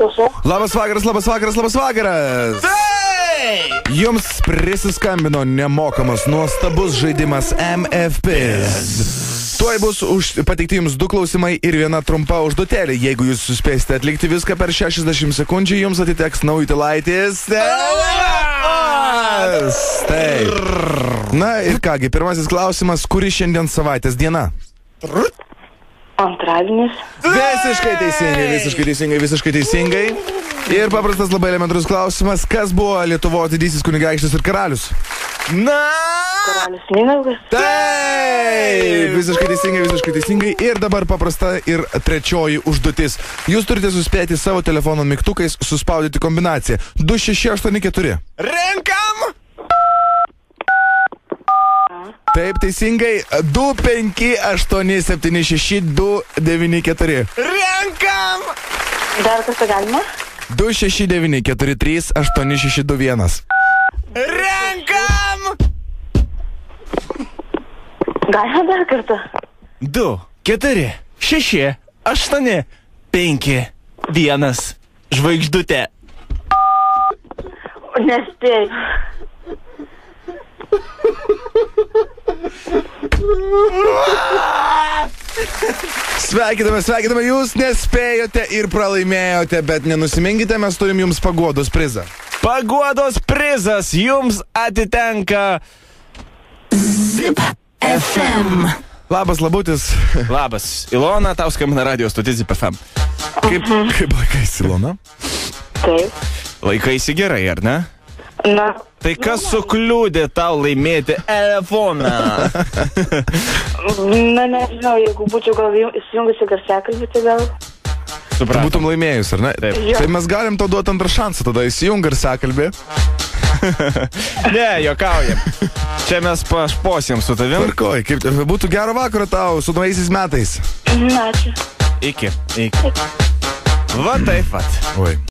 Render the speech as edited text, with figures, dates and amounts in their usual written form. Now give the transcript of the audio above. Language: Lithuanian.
Klausau. Labas vakaras, labas vakaras, labas vakaras. Jums prisiskambino nemokamas nuostabus žaidimas MFPs. Tuoj bus pateikti jums 2 klausimai ir 1 trumpa užduotėlė. Jeigu jūs suspėsite atlikti viską per 60 sekundžių, jums atiteks Naujutėlaitis. Taip. Na ir kągi, pirmasis klausimas, kuri šiandien savaitės diena? Antradienis. Visiškai teisingai. Ir paprastas labai elementarus klausimas, kas buvo Lietuvos didysis kunigaikštis ir karalius? Karalius Mindaugas. Taip, visiškai teisingai. Ir dabar paprasta ir trečioji užduotis. Jūs turite suspėti savo telefono mygtukais suspaudyti kombinaciją 2684. Renkam! Taip, teisingai. 25876 Renkam! Dar kartą galima? 269438621. Renkam! Galima dar kartą? 2, 4, 6, 8, 5, 1. Žvaigždutė. Nespėjau. Sveikiname, jūs nespėjote ir pralaimėjote, bet nenusiminkite, mes turim jums paguodos prizą. Paguodos prizas jums atitenka Zip FM. Labas, Labutis. Labas, Ilona, tau skambina radio stotis Zip FM. Kaip laikaisi, Ilona? Taip. Laikaisi gerai, ar ne? Na. Tai kas sukliūdė tau laimėti telefoną? Na, nežinau, jeigu būčiau gal įsijungusi garsiakalbį, tai gal... Tu būtum laimėjus, ar ne? Taip. Tai mes galim tau duoti antrą šansą, tada įsijung garsiakalbį. Ne, juokaujam. Čia mes pašposim su tavim. Tvarkoj, kaip būtų gero vakaro tau su naujaisiais metais. Ačiū. Iki. Va taip vat. Oi.